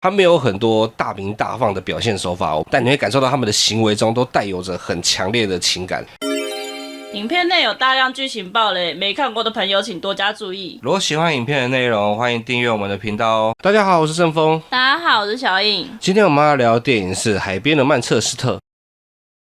他没有很多大鸣大放的表现手法，但你会感受到他们的行为中都带有着很强烈的情感。影片内有大量剧情爆雷，没看过的朋友请多加注意。如果喜欢影片的内容，欢迎订阅我们的频道哦。大家好，我是盛峰。大家好，我是小颖。今天我们要聊的电影是《海边的曼彻斯特》。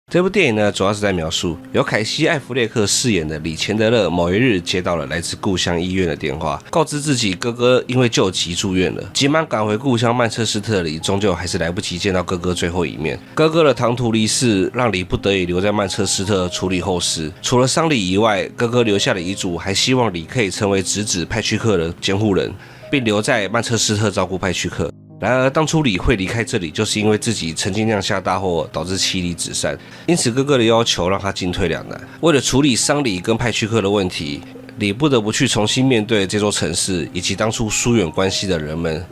这部电影呢，主要是在描述由凯西·艾弗列克饰演的李钱德勒某一日接到了来自故乡医院的电话，告知自己哥哥因为救急住院了。急忙赶回故乡曼彻斯特里，终究还是来不及见到哥哥最后一面。哥哥的唐突离世让李不得已留在曼彻斯特处理后事。除了丧礼以外，哥哥留下的遗嘱还希望李可以成为侄子派屈克的监护人，并留在曼彻斯特照顾派屈克。然而，当初李会离开这里，就是因为自己曾经酿下大祸，导致妻离子散。因此，哥哥的要求让他进退两难。为了处理丧礼跟派屈克的问题，李不得不去重新面对这座城市以及当初疏远关系的人们。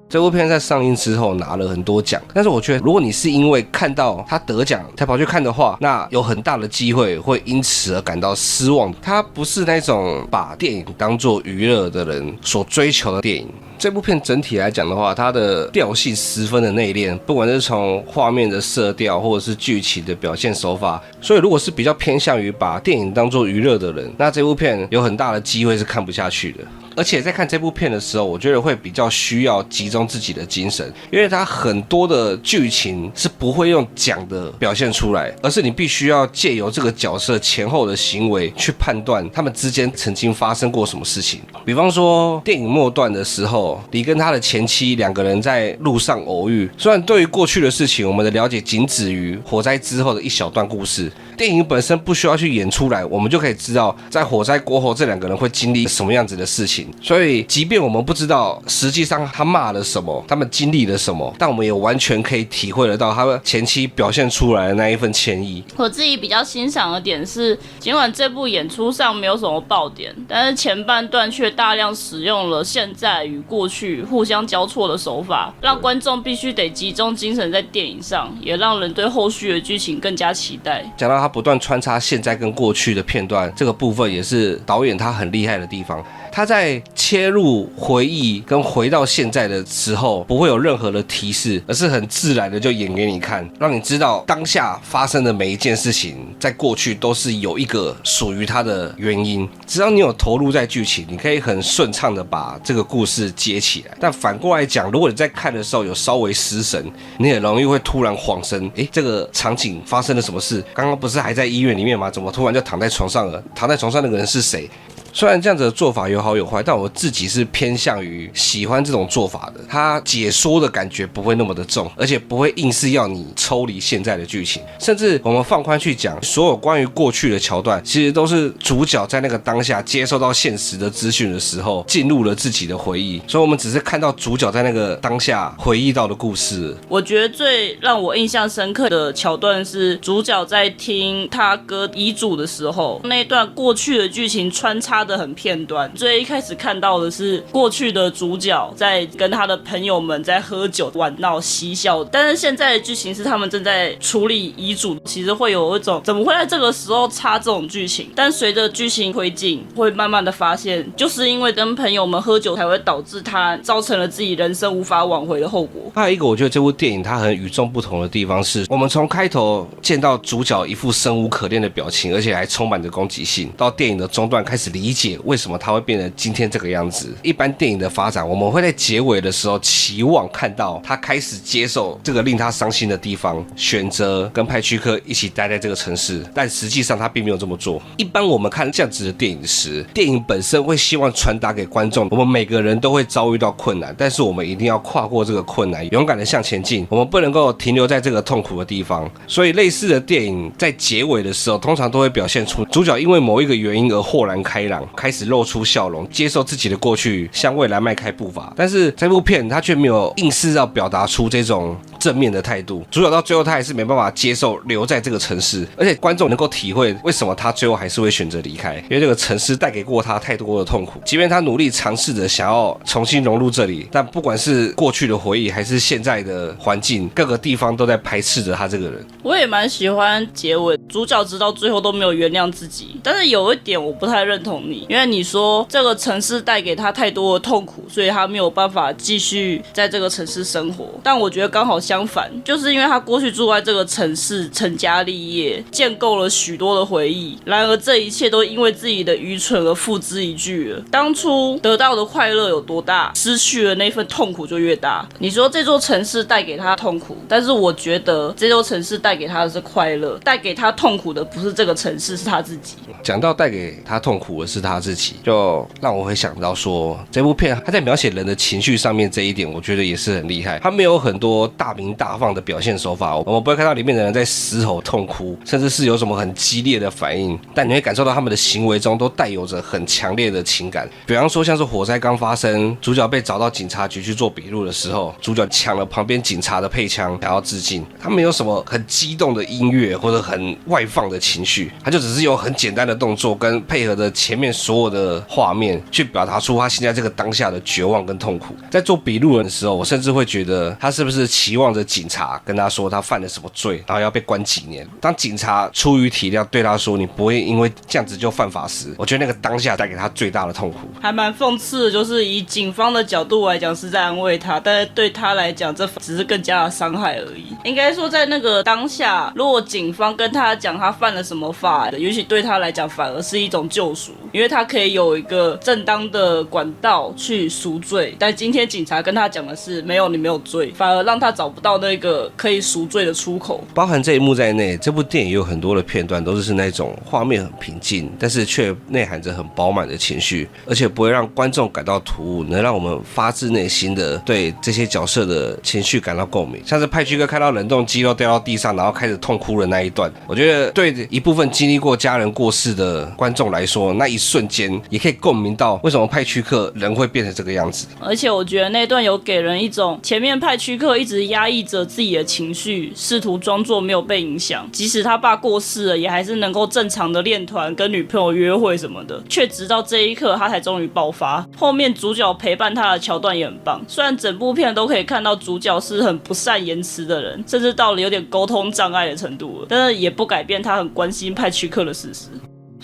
这部片在上映之后拿了很多奖，但是我觉得，如果你是因为看到他得奖才跑去看的话，那有很大的机会会因此而感到失望。他不是那种把电影当作娱乐的人所追求的电影。这部片整体来讲的话，它的调性十分的内敛，不管是从画面的色调或者是剧情的表现手法，所以如果是比较偏向于把电影当作娱乐的人，那这部片有很大的机会是看不下去的。而且在看这部片的时候，我觉得会比较需要集中自己的精神，因为它很多的剧情是不会用讲的表现出来，而是你必须要借由这个角色前后的行为去判断他们之间曾经发生过什么事情。比方说电影末段的时候，李跟他的前妻两个人在路上偶遇，虽然对于过去的事情我们的了解仅止于火灾之后的一小段故事，电影本身不需要去演出来，我们就可以知道在火灾过后这两个人会经历什么样子的事情。所以即便我们不知道实际上他骂了什么，他们经历了什么，但我们也完全可以体会得到他们前妻表现出来的那一份歉意。我自己比较欣赏的点是，尽管这部演出上没有什么爆点，但是前半段却大量使用了现在与过去互相交错的手法，让观众必须得集中精神在电影上，也让人对后续的剧情更加期待。讲到他不断穿插现在跟过去的片段，这个部分也是导演他很厉害的地方。他在切入回忆跟回到现在的时候，不会有任何的提示，而是很自然的就演给你看，让你知道当下发生的每一件事情，在过去都是有一个属于它的原因。只要你有投入在剧情，你可以很顺畅的把这个故事接起来。但反过来讲，如果你在看的时候有稍微失神，你很容易会突然恍神，这个场景发生了什么事？刚刚不是还在医院里面吗？怎么突然就躺在床上了？躺在床上那个人是谁？虽然这样子的做法有好有坏，但我自己是偏向于喜欢这种做法的。它解说的感觉不会那么的重，而且不会硬是要你抽离现在的剧情。甚至我们放宽去讲，所有关于过去的桥段，其实都是主角在那个当下接受到现实的资讯的时候，进入了自己的回忆。所以我们只是看到主角在那个当下回忆到的故事。我觉得最让我印象深刻的桥段是主角在听他哥遗嘱的时候，那一段过去的剧情穿插的很片段。最一开始看到的是过去的主角在跟他的朋友们在喝酒玩闹嬉笑，但是现在的剧情是他们正在处理遗嘱，其实会有一种怎么会在这个时候插这种剧情。但随着剧情推进，会慢慢的发现，就是因为跟朋友们喝酒才会导致他造成了自己人生无法挽回的后果。还有一个我觉得这部电影它很与众不同的地方是，我们从开头见到主角一副生无可恋的表情，而且还充满着攻击性，到电影的中段开始理解为什么他会变成今天这个样子。一般电影的发展，我们会在结尾的时候期望看到他开始接受这个令他伤心的地方，选择跟派屈克一起待在这个城市，但实际上他并没有这么做。一般我们看这样子的电影时，电影本身会希望传达给观众，我们每个人都会遭遇到困难，但是我们一定要跨过这个困难，勇敢的向前进，我们不能够停留在这个痛苦的地方。所以类似的电影在结尾的时候，通常都会表现出主角因为某一个原因而豁然开朗，开始露出笑容，接受自己的过去，向未来迈开步伐。但是这部片它却没有硬是要表达出这种正面的态度。主角到最后他还是没办法接受留在这个城市，而且观众能够体会为什么他最后还是会选择离开，因为这个城市带给过他太多的痛苦。即便他努力尝试着想要重新融入这里，但不管是过去的回忆还是现在的环境，各个地方都在排斥着他这个人。我也蛮喜欢结尾，主角直到最后都没有原谅自己。但是有一点我不太认同你，因为你说这个城市带给他太多的痛苦，所以他没有办法继续在这个城市生活。但我觉得刚好相反，就是因为他过去住在这个城市，成家立业，建构了许多的回忆。然而这一切都因为自己的愚蠢而付之一炬了。当初得到的快乐有多大，失去了那份痛苦就越大。你说这座城市带给他痛苦，但是我觉得这座城市带给他的是快乐，带给他痛苦的不是这个城市，是他自己。讲到带给他痛苦的是他自己，就让我会想到说，这部片他在描写人的情绪上面这一点，我觉得也是很厉害。他没有很多大鸣大放的表现手法，我们不会看到里面的人在嘶吼痛哭，甚至是有什么很激烈的反应，但你会感受到他们的行为中都带有着很强烈的情感。比方说像是火灾刚发生，主角被找到警察局去做笔录的时候，主角抢了旁边警察的配枪想要致敬，他没有什么很激动的音乐或者很外放的情绪，他就只是有很简单的动作跟配合着前面所有的画面去表达出他现在这个当下的绝望跟痛苦。在做笔录的时候，我甚至会觉得他是不是期望着警察跟他说他犯了什么罪，然后要被关几年。当警察出于体谅对他说你不会因为这样子就犯法时，我觉得那个当下带给他最大的痛苦。还蛮讽刺的，就是以警方的角度来讲是在安慰他，但是对他来讲这只是更加的伤害而已。应该说在那个当下，如果警方跟他讲他犯了什么法，也许对他来讲反而是一种救赎，因为他可以有一个正当的管道去赎罪。但今天警察跟他讲的是没有，你没有罪，反而让他找不到那个可以赎罪的出口。包含这一幕在内，这部电影有很多的片段都是那种画面很平静，但是却内含着很饱满的情绪，而且不会让观众感到突兀，能让我们发自内心的对这些角色的情绪感到共鸣。像是派屈克看到冷冻鸡肉掉到地上，然后开始痛哭的那一段，我觉得对一部分经历过家人过世的观众来说，那一瞬间也可以共鸣到为什么派屈克人会变成这个样子。而且我觉得那段有给人一种前面派屈克一直压抑着自己的情绪，试图装作没有被影响，即使他爸过世了，也还是能够正常的练团跟女朋友约会什么的，却直到这一刻他才终于爆发。后面主角陪伴他的桥段也很棒，虽然整部片都可以看到主角是很不善言辞的人，甚至到了有点沟通障碍的程度了，但是也不改变他很关心派屈克的事实。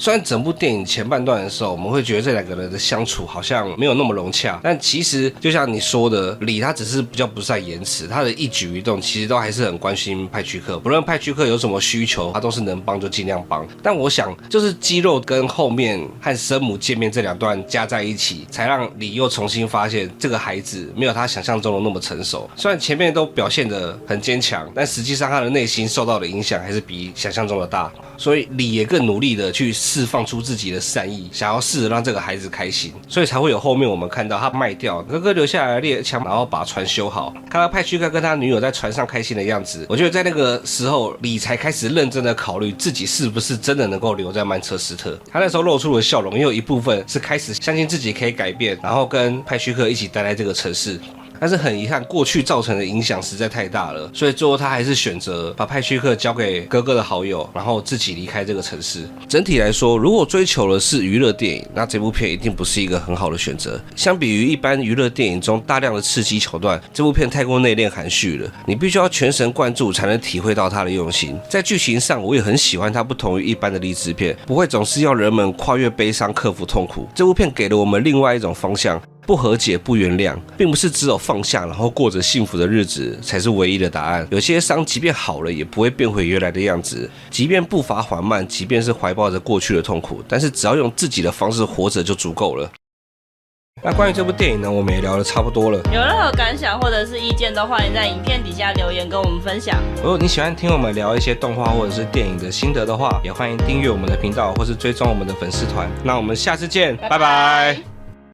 虽然整部电影前半段的时候，我们会觉得这两个人的相处好像没有那么融洽，但其实就像你说的，李他只是比较不善言辞，他的一举一动其实都还是很关心派屈克，不论派屈克有什么需求，他都是能帮就尽量帮。但我想，就是肌肉跟后面和生母见面这两段加在一起，才让李又重新发现这个孩子没有他想象中的那么成熟。虽然前面都表现得很坚强，但实际上他的内心受到的影响还是比想象中的大，所以李也更努力的去释放出自己的善意，想要试着让这个孩子开心，所以才会有后面我们看到他卖掉哥哥留下来的猎枪，然后把船修好，看到派屈克跟他女友在船上开心的样子。我觉得在那个时候，李才开始认真的考虑自己是不是真的能够留在曼彻斯特。他那时候露出的笑容，也有一部分是开始相信自己可以改变，然后跟派屈克一起待在这个城市。但是很遗憾，过去造成的影响实在太大了，所以最后他还是选择把派屈克交给哥哥的好友，然后自己离开这个城市。整体来说，如果追求的是娱乐电影，那这部片一定不是一个很好的选择。相比于一般娱乐电影中大量的刺激桥段，这部片太过内敛含蓄了，你必须要全神贯注才能体会到它的用心。在剧情上，我也很喜欢它不同于一般的励志片，不会总是要人们跨越悲伤克服痛苦。这部片给了我们另外一种方向，不和解不原谅，并不是只有放下然后过着幸福的日子才是唯一的答案。有些伤即便好了也不会变回原来的样子，即便步伐缓慢，即便是怀抱着过去的痛苦，但是只要用自己的方式活着就足够了。那关于这部电影呢，我们也聊得差不多了。有任何感想或者是意见，都欢迎在影片底下留言跟我们分享。如果你喜欢听我们聊一些动画或者是电影的心得的话，也欢迎订阅我们的频道或是追踪我们的粉丝团。那我们下次见，拜拜。